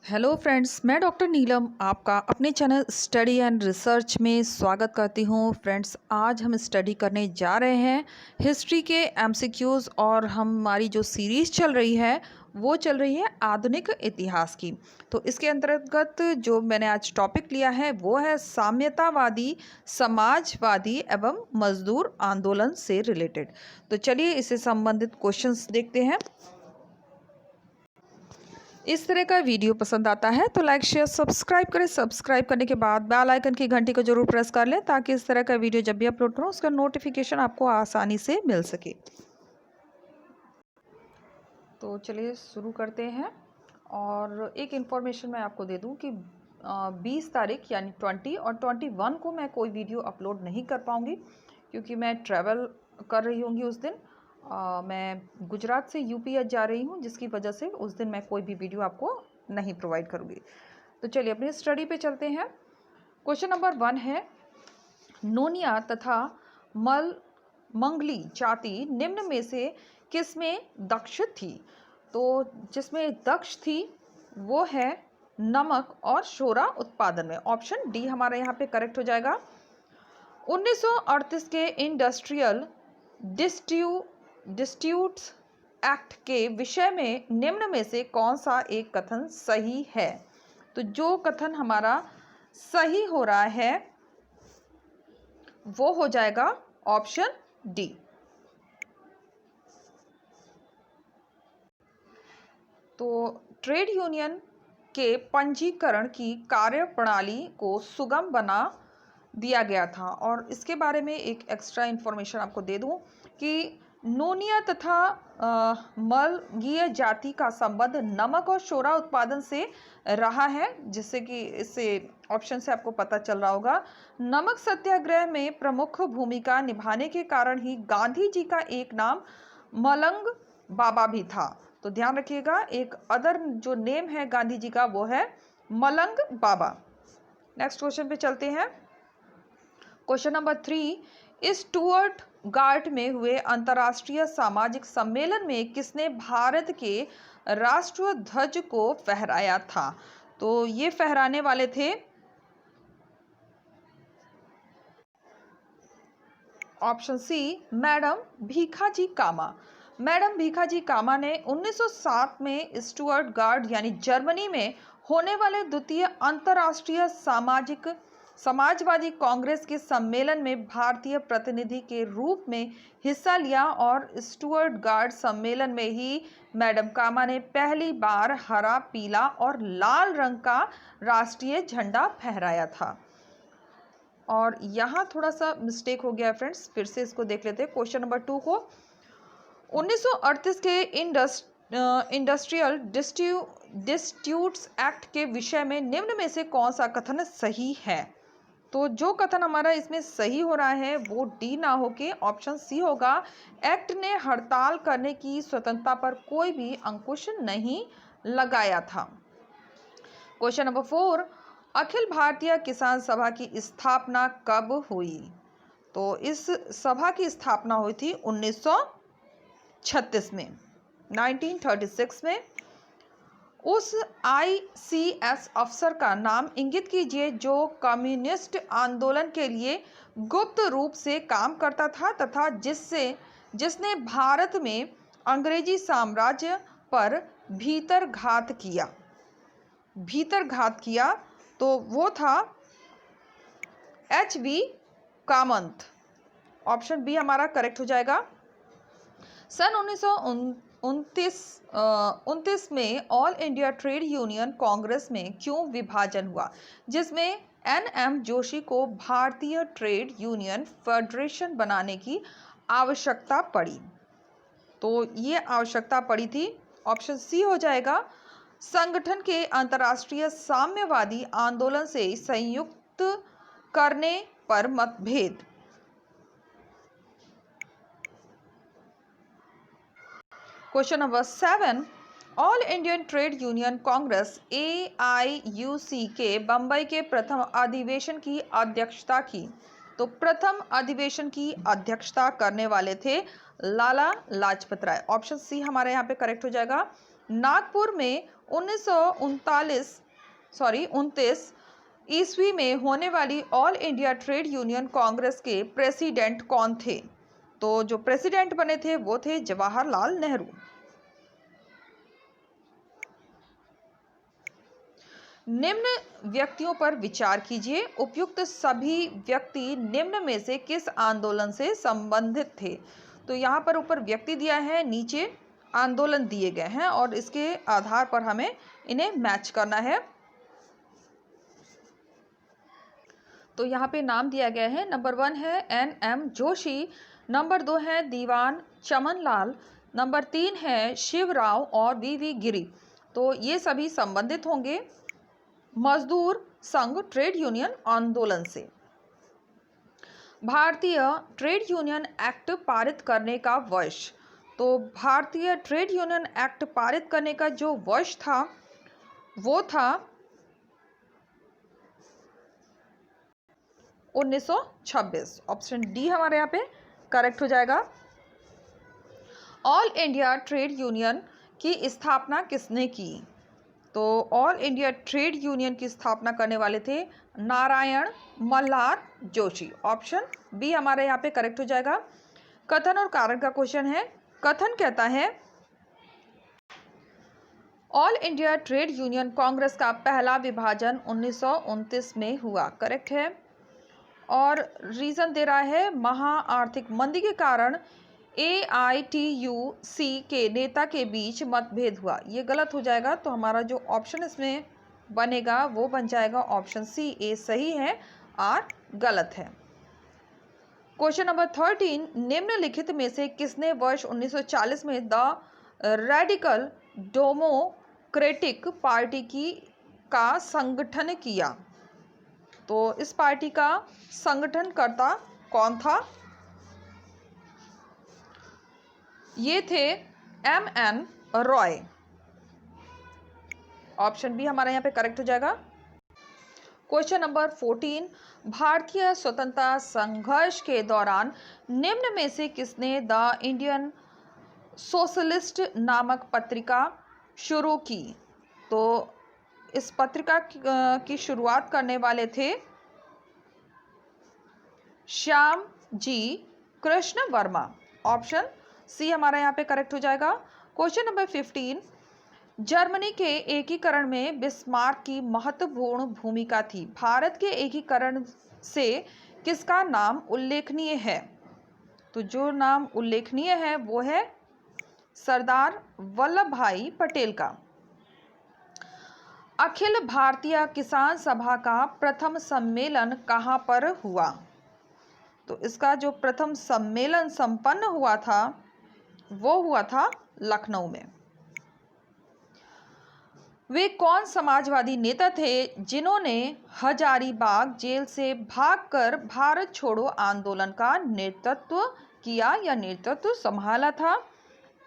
Hello friends, मैं doctor नीलम आपका अपने चैनल स्टडी एंड रिसर्च में स्वागत करती हूँ। फ्रेंड्स, आज हम स्टडी करने जा रहे हैं हिस्ट्री के एमसीक्यूज़ और हमारी जो सीरीज़ चल रही है वो चल रही है आधुनिक इतिहास की। तो इसके अंतर्गत जो मैंने आज टॉपिक लिया है वो है साम्यतावादी, समाजवादी एवं मजदूर आंदोलन से रिलेटेड। तो चलिए इससे संबंधित क्वेश्चंस देखते हैं। इस तरह का वीडियो पसंद आता है तो लाइक शेयर सब्सक्राइब करें। सब्सक्राइब करने के बाद बेल आइकन की घंटी को जरूर प्रेस कर लें ताकि इस तरह का वीडियो जब भी अपलोड करूं उसका नोटिफिकेशन आपको आसानी से मिल सके। तो चलिए शुरू करते हैं। और एक इन्फॉर्मेशन मैं आपको दे दूं कि 20 तारीख यानी 20 और 21 को मैं कोई वीडियो अपलोड नहीं कर पाऊंगी क्योंकि मैं ट्रैवल कर रही होंगी उस दिन। मैं गुजरात से यूपी जा रही हूँ, जिसकी वजह से उस दिन मैं कोई भी वीडियो आपको नहीं प्रोवाइड करूँगी। तो चलिए अपनी स्टडी पे चलते हैं। क्वेश्चन नंबर 1 है, नोनिया तथा मंगली जाति निम्न में से किसमें दक्ष थी? तो जिसमें दक्ष थी वो है नमक और शोरा उत्पादन में। ऑप्शन डी हमारा यहाँ पे करेक्ट हो जाएगा। 1938 के इंडस्ट्रियल डिस्ट्यूट्स एक्ट के विषय में निम्न में से कौन सा एक कथन सही है? तो जो कथन हमारा सही हो रहा है वो हो जाएगा ऑप्शन डी। तो ट्रेड यूनियन के पंजीकरण की कार्यप्रणाली को सुगम बना दिया गया था। और इसके बारे में एक एक्स्ट्रा इन्फॉर्मेशन आपको दे दूं कि नोनिया तथा मलगीय जाति का संबंध नमक और शोरा उत्पादन से रहा है, जिससे कि इससे ऑप्शन से आपको पता चल रहा होगा। नमक सत्याग्रह में प्रमुख भूमिका निभाने के कारण ही गांधी जी का एक नाम मलंग बाबा भी था। तो ध्यान रखिएगा, एक अदर जो नेम है गांधी जी का वो है मलंग बाबा। नेक्स्ट क्वेश्चन पे चलते हैं। क्वेश्चन नंबर 3, स्टुअर्ट गार्ड में हुए अंतर्राष्ट्रीय सामाजिक सम्मेलन में किसने भारत के राष्ट्रीय ध्वज को फहराया था? तो ये फहराने वाले थे ऑप्शन सी मैडम भीखाजी कामा। मैडम भीखाजी कामा ने 1907 में स्टुअर्ट गार्ड यानी जर्मनी में होने वाले द्वितीय अंतर्राष्ट्रीय समाजवादी कांग्रेस के सम्मेलन में भारतीय प्रतिनिधि के रूप में हिस्सा लिया और स्टुअर्ट गार्ड सम्मेलन में ही मैडम कामा ने पहली बार हरा, पीला और लाल रंग का राष्ट्रीय झंडा फहराया था। और यहाँ थोड़ा सा मिस्टेक हो गया है फ्रेंड्स, फिर से इसको देख लेते हैं। क्वेश्चन नंबर 2 को 1938 के इंडस्ट्रियल डिस्ट्यूट्स एक्ट के विषय में निम्न में से कौन सा कथन सही है? तो जो कथन हमारा इसमें सही हो रहा है वो डी ना होके ऑप्शन सी होगा। एक्ट ने हड़ताल करने की स्वतंत्रता पर कोई भी अंकुश नहीं लगाया था। क्वेश्चन नंबर 4, अखिल भारतीय किसान सभा की स्थापना कब हुई? तो इस सभा की स्थापना हुई थी 1936 में, 1936 में। उस ICS अफसर का नाम इंगित कीजिए जो कम्युनिस्ट आंदोलन के लिए गुप्त रूप से काम करता था तथा जिसने भारत में अंग्रेजी साम्राज्य पर भीतरघात किया। तो वो था HV कामंत। ऑप्शन बी हमारा करेक्ट हो जाएगा। सन 1929 में all India trade union Congress में क्यों विभाजन हुआ, जिसमें NM जोशी को भारतीय ट्रेड यूनियन फेडरेशन बनाने की आवश्यकता पड़ी? तो ये आवश्यकता पड़ी थी, ऑप्शन सी हो जाएगा। संगठन के अंतर्राष्ट्रीय साम्यवादी आंदोलन से संयुक्त करने पर मतभेद। Question number 7, all Indian trade union Congress AIUC के बंबई के प्रथम अधिवेशन की अध्यक्षता की। तो प्रथम अधिवेशन की अध्यक्षता करने वाले थे लाला लाजपत राय। ऑप्शन सी हमारे यहाँ पे करेक्ट हो जाएगा। नागपुर में 1929 ईस्वी में होने वाली all India trade union Congress के प्रेसिडेंट कौन थे? तो जो प्रेसिडेंट बने थे वो थे जवाहरलाल नेहरू। निम्न व्यक्तियों पर विचार कीजिए। उपयुक्त सभी व्यक्ति निम्न में से किस आंदोलन से संबंधित थे? तो यहाँ पर ऊपर व्यक्ति दिया है, नीचे आंदोलन दिए गए हैं और इसके आधार पर हमें इन्हें मैच करना है। तो यहाँ पे नाम दिया गया है। नंबर 1 है NM जोशी, नंबर 2 है दीवान चमनलाल, नंबर 3 है शिवराव और VV गिरी। तो ये सभी संबंधित होंगे मजदूर संघ ट्रेड यूनियन आंदोलन से। भारतीय ट्रेड यूनियन एक्ट पारित करने का वर्ष? तो भारतीय ट्रेड यूनियन एक्ट पारित करने का जो वर्ष था वो था 1926। ऑप्शन डी हमारे यहाँ पे करेक्ट हो जाएगा। ऑल इंडिया ट्रेड यूनियन की स्थापना किसने की? तो ऑल इंडिया ट्रेड यूनियन की स्थापना करने वाले थे नारायण मल्हार जोशी। ऑप्शन बी हमारे यहाँ पे करेक्ट हो जाएगा। कथन और कारण का क्वेश्चन है। कथन कहता है all India trade union Congress का पहला विभाजन 1929 में हुआ, करेक्ट है। और रीजन दे रहा है महा आर्थिक मंदी के कारण AITUC के नेता के बीच मतभेद हुआ। ये गलत हो जाएगा, तो हमारा जो ऑप्शन इसमें बनेगा वो बन जाएगा ऑप्शन सी, ए सही है, आर गलत है। क्वेश्चन नंबर 13, निम्नलिखित में से किसने वर्ष 1940 में द रेडिकल डेमोक्रेटिक पार्टी का संगठन किया? तो इस पार्टी का संगठनकर्ता कौन था? ये थे MN रॉय। ऑप्शन बी हमारा यहाँ पे करेक्ट हो जाएगा। क्वेश्चन नंबर 14, भारतीय स्वतंत्रता संघर्ष के दौरान निम्न में से किसने द इंडियन सोशलिस्ट नामक पत्रिका शुरू की? तो इस पत्रिका की शुरुआत करने वाले थे श्याम जी कृष्ण वर्मा। ऑप्शन सी हमारा यहाँ पे करेक्ट हो जाएगा। क्वेश्चन नंबर 15, जर्मनी के एकीकरण में बिस्मार्क की महत्वपूर्ण भूमिका थी। भारत के एकीकरण से किसका नाम उल्लेखनीय है? तो जो नाम उल्लेखनीय है वो है सरदार वल्लभ भाई पटेल का। अखिल भारतीय किसान सभा का प्रथम सम्मेलन कहाँ पर हुआ? तो इसका जो प्रथम सम्मेलन संपन्न हुआ था वो हुआ था लखनऊ में। वे कौन समाजवादी नेता थे जिन्होंने हजारीबाग जेल से भागकर भारत छोड़ो आंदोलन का नेतृत्व किया या नेतृत्व संभाला था?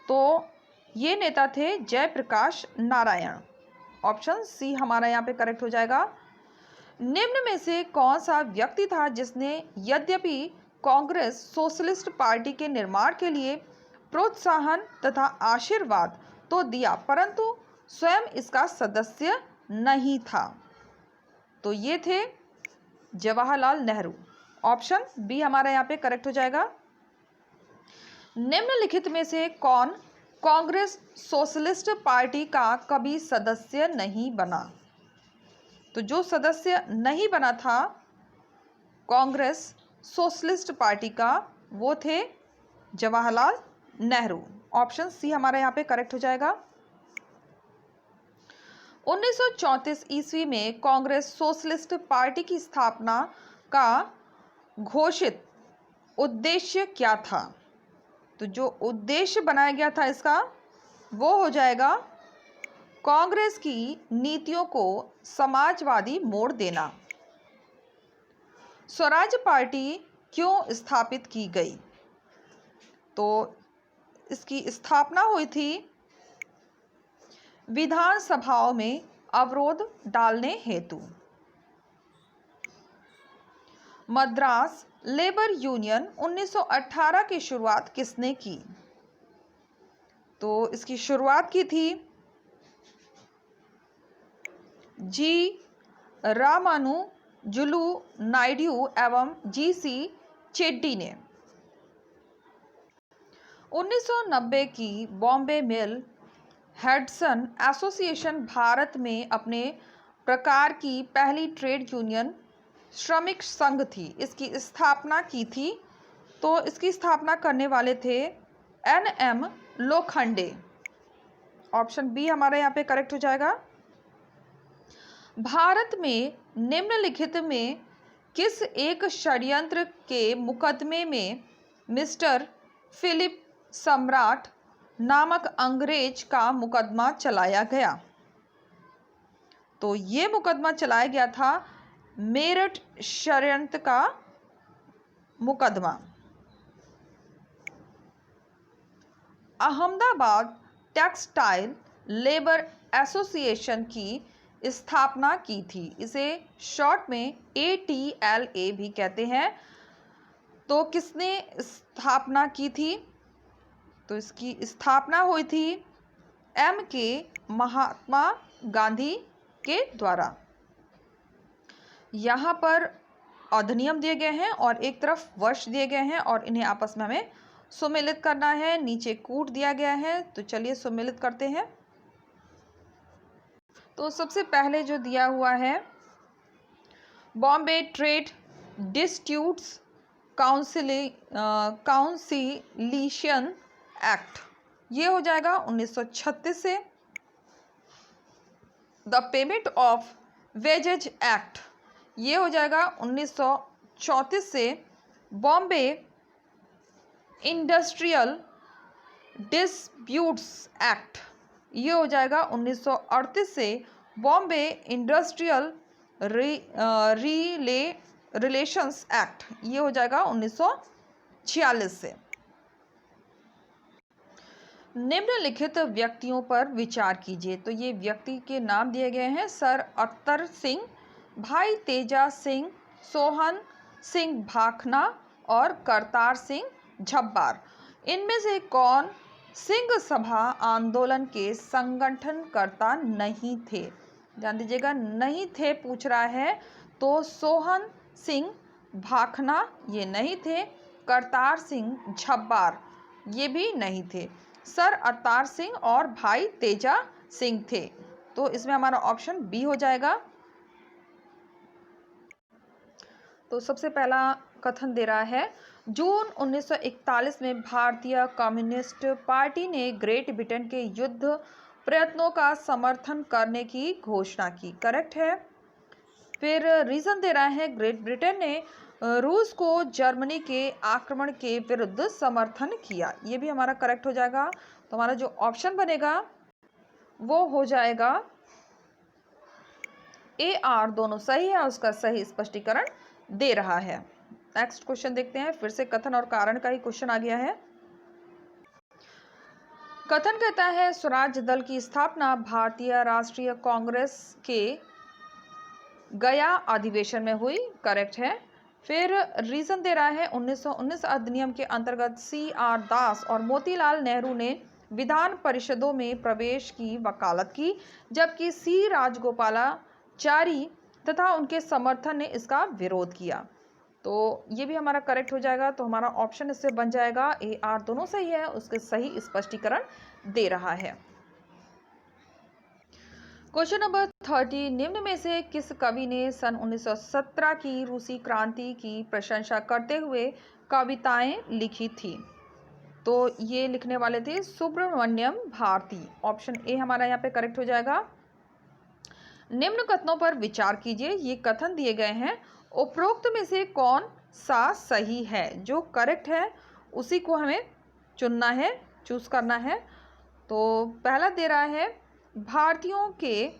तो ये नेता थे जयप्रकाश नारायण। ऑप्शन सी हमारा यहाँ पे करेक्ट हो जाएगा। निम्न में से कौन सा व्यक्ति था जिसने यद्यपि कांग्रेस सोशलिस्ट पार्टी के निर्माण के लिए प्रोत्साहन तथा आशीर्वाद तो दिया परंतु स्वयं इसका सदस्य नहीं था? तो ये थे जवाहरलाल नेहरू। ऑप्शन बी हमारा यहाँ पे करेक्ट हो जाएगा। निम्नलिखित में से कौन कांग्रेस सोशलिस्ट पार्टी का कभी सदस्य नहीं बना? तो जो सदस्य नहीं बना था कांग्रेस सोशलिस्ट पार्टी का वो थे जवाहरलाल नेहरू। ऑप्शन सी हमारा यहाँ पे करेक्ट हो जाएगा। 1934 ईस्वी में कांग्रेस सोशलिस्ट पार्टी की स्थापना का घोषित उद्देश्य क्या था? तो जो उद्देश्य बनाया गया था इसका वो हो जाएगा कांग्रेस की नीतियों को समाजवादी मोड़ देना। स्वराज पार्टी क्यों स्थापित की गई? तो इसकी स्थापना हुई थी विधानसभाओं में अवरोध डालने हेतु। मद्रास लेबर यूनियन 1918 की शुरुआत किसने की? तो इसकी शुरुआत की थी जी रामानुजुलु नायडू एवं जी.सी. चेट्टी ने। 1990 की बॉम्बे मिल हेडसन एसोसिएशन भारत में अपने प्रकार की पहली ट्रेड यूनियन श्रमिक संघ थी। इसकी स्थापना की थी, तो इसकी स्थापना करने वाले थे एन.एम. लोखंडे। ऑप्शन बी हमारा यहाँ पे करेक्ट हो जाएगा। भारत में निम्नलिखित में किस एक षड्यंत्र के मुकदमे में मिस्टर फिलिप सम्राट नामक अंग्रेज का मुकदमा चलाया गया? तो ये मुकदमा चलाया गया था मेरठ षड्यंत्र का मुकदमा। अहमदाबाद टेक्सटाइल लेबर एसोसिएशन की स्थापना की थी। इसे शॉर्ट में ATLA भी कहते हैं। तो किसने स्थापना की थी? तो इसकी स्थापना हुई थी MK महात्मा गांधी के द्वारा। यहाँ पर अधिनियम दिए गए हैं और एक तरफ वर्ष दिए गए हैं और इन्हें आपस में हमें सुमेलित करना है। नीचे कूट दिया गया है, तो चलिए सुमेलित करते हैं। तो सबसे पहले जो दिया हुआ है Bombay trade disputes conciliation act, ये हो जाएगा 1936 से। The payment of wages act, ये हो जाएगा 1934 से। बॉम्बे इंडस्ट्रियल डिस्प्यूट्स एक्ट, ये हो जाएगा 1938 से। बॉम्बे इंडस्ट्रियल रिलेशंस एक्ट, ये हो जाएगा 1946 से। निम्नलिखित व्यक्तियों पर विचार कीजिए। तो ये व्यक्ति के नाम दिए गए हैं सर अत्तर सिंह, भाई तेजा सिंह, सोहन सिंह भाखना और करतार सिंह झब्बार। इनमें से कौन सिंह सभा आंदोलन के संगठनकर्ता नहीं थे? ध्यान दीजिएगा, नहीं थे पूछ रहा है। तो सोहन सिंह भाखना ये नहीं थे, करतार सिंह झब्बार ये भी नहीं थे, सर अत्तार सिंह और भाई तेजा सिंह थे। तो इसमें हमारा ऑप्शन बी हो जाएगा। तो सबसे पहला कथन दे रहा है जून 1941 में भारतीय कम्युनिस्ट पार्टी ने ग्रेट ब्रिटेन के युद्ध प्रयत्नों का समर्थन करने की घोषणा की। करेक्ट है। फिर रीजन दे रहा है ग्रेट ब्रिटेन ने रूस को जर्मनी के आक्रमण के विरुद्ध समर्थन किया। ये भी हमारा करेक्ट हो जाएगा। तो हमारा जो ऑप्शन बनेगा वो हो जाएगा AR, दोनों सही है, उसका सही स्पष्टीकरण दे रहा है। नेक्स्ट क्वेश्चन देखते हैं। फिर से कथन और कारण का ही क्वेश्चन आ गया है। कथन कहता है स्वराज दल की स्थापना भारतीय राष्ट्रीय कांग्रेस के गया अधिवेशन में हुई। करेक्ट है। फिर रीजन दे रहा है 1919 अधिनियम के अंतर्गत CR दास और मोतीलाल नेहरू ने विधान परिषदों में प्रवेश की वकालत की, जबकि C राजगोपालाचारी तथा उनके समर्थन ने इसका विरोध किया। तो ये भी हमारा करेक्ट हो जाएगा। तो हमारा ऑप्शन इससे बन जाएगा AR, दोनों सही है, उसके सही स्पष्टीकरण दे रहा है। क्वेश्चन नंबर 30, निम्न में से किस कवि ने सन 1917 की रूसी क्रांति की प्रशंसा करते हुए कविताएं लिखी थी? तो ये लिखने वाले थे सुब्रमण्यम भारती। ऑप्शन ए हमारा यहाँ पे करेक्ट हो जाएगा। निम्न कथनों पर विचार कीजिए। ये कथन दिए गए हैं, उपरोक्त में से कौन सा सही है? जो करेक्ट है उसी को हमें चुनना है, चूज करना है। तो पहला दे रहा है भारतीयों के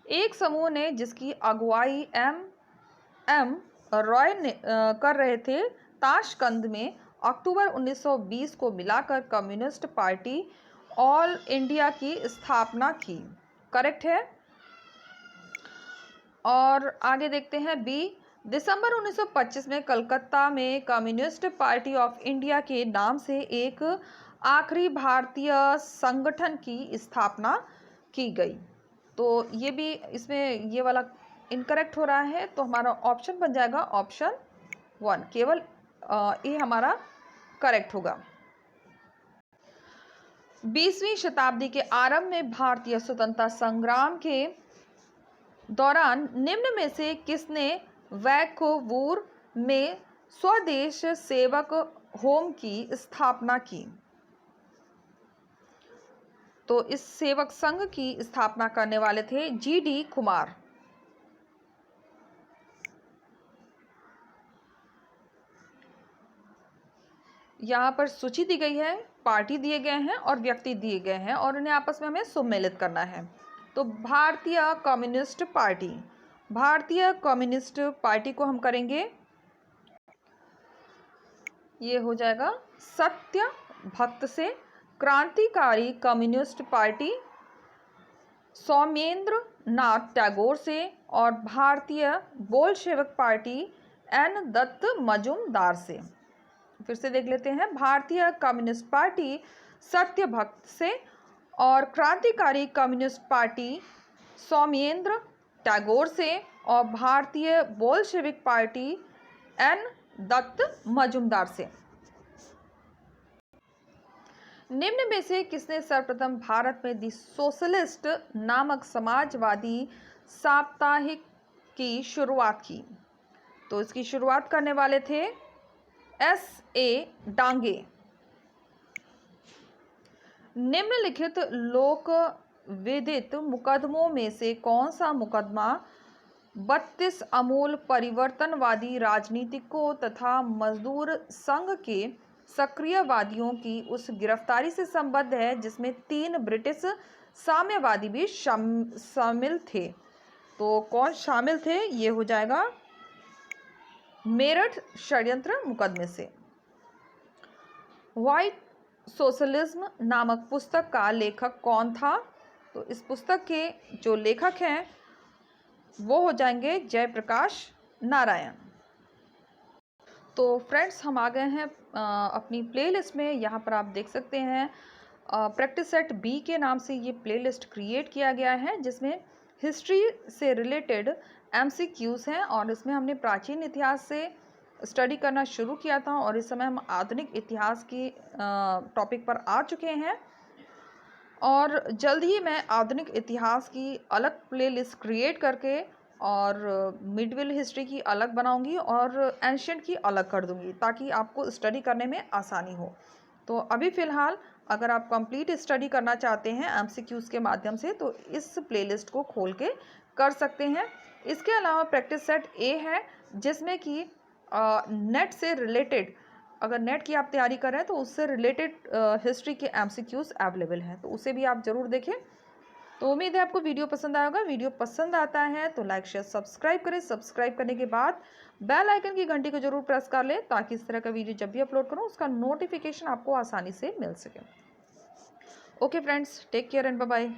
एक समूह ने जिसकी अगुवाई M रॉय ने कर रहे थे, ताशकंद में अक्टूबर 1920 को मिलाकर कम्युनिस्ट पार्टी ऑल इंडिया की स्थापना की। करेक्ट है। और आगे देखते हैं बी, दिसंबर 1925 में कलकत्ता में कम्युनिस्ट पार्टी ऑफ इंडिया के नाम से एक आखिरी भारतीय संगठन की स्थापना की गई। तो ये भी इसमें ये वाला इनकरेक्ट हो रहा है, तो हमारा ऑप्शन बन जाएगा ऑप्शन 1, केवल ये हमारा करेक्ट होगा। 20वीं शताब्दी के आरंभ में भारतीय स्वतंत्रता संग्राम के दौरान निम्न में से किसने वैंकूवर में स्वदेश सेवक होम की स्थापना की? तो इस सेवक संघ की स्थापना करने वाले थे GD कुमार। यहाँ पर सूची दी गई है, पार्टी दिए गए हैं और व्यक्ति दिए गए हैं और उन्हें आपस में हमें सम्मिलित करना है। तो भारतीय कम्युनिस्ट पार्टी, भारतीय कम्युनिस्ट पार्टी को हम करेंगे, ये हो जाएगा सत्य भक्त से। क्रांतिकारी कम्युनिस्ट पार्टी सौमेंद्र नाथ टैगोर से। और Bharatiya Bolshevik party N Datta Majumdar से। फिर से देख लेते हैं, भारतीय कम्युनिस्ट पार्टी सत्य भक्त से और क्रांतिकारी कम्युनिस्ट पार्टी सौमेंद्र टैगोर से और Bharatiya Bolshevik party N Datta Majumdar से। निम्न में से किसने सर्वप्रथम भारत में दी सोशलिस्ट नामक समाजवादी साप्ताहिक की शुरुआत की? तो इसकी शुरुआत करने वाले थे S.A. डांगे। निम्नलिखित लोक विदित मुकदमों में से कौन सा मुकदमा 32 अमूल परिवर्तनवादी राजनीतिकों तथा मजदूर संघ के सक्रियवादियों की उस गिरफ्तारी से संबद्ध है जिसमें 3 ब्रिटिश साम्यवादी भी शामिल थे? तो कौन शामिल थे? ये हो जाएगा मेरठ षड्यंत्र मुकदमे से। व्हाइट सोशलिज्म नामक पुस्तक का लेखक कौन था? तो इस पुस्तक के जो लेखक हैं वो हो जाएंगे जयप्रकाश नारायण। तो फ्रेंड्स, हम आ गए हैं अपनी प्लेलिस्ट में। यहाँ पर आप देख सकते हैं प्रैक्टिस सेट बी के नाम से ये प्लेलिस्ट क्रिएट किया गया है जिसमें हिस्ट्री से रिलेटेड MCQs हैं और इसमें हमने प्राचीन इतिहास से स्टडी करना शुरू किया था और इस समय हम आधुनिक इतिहास की टॉपिक पर आ चुके हैं और जल्द ही मैं आधुनिक इतिहास की अलग प्लेलिस्ट क्रिएट करके और मिडविल हिस्ट्री की अलग बनाऊंगी और एंशिएंट की अलग कर दूंगी ताकि आपको स्टडी करने में आसानी हो। तो अभी फ़िलहाल अगर आप कंप्लीट स्टडी करना चाहते हैं MCQs के माध्यम से तो इस प्लेलिस्ट को खोल के कर सकते हैं। इसके अलावा प्रैक्टिस सेट ए है जिसमें कि नेट से रिलेटेड, अगर नेट की आप तैयारी कर रहे हैं तो उससे रिलेटेड हिस्ट्री के MCQs अवेलेबल हैं, तो उसे भी आप ज़रूर देखें। तो उम्मीद है आपको वीडियो पसंद आएगा। वीडियो पसंद आता है तो लाइक शेयर सब्सक्राइब करें। सब्सक्राइब करने के बाद बेल आइकन की घंटी को जरूर प्रेस कर लें ताकि इस तरह का वीडियो जब भी अपलोड करूं उसका नोटिफिकेशन आपको आसानी से मिल सके। Okay friends, take care and bye bye.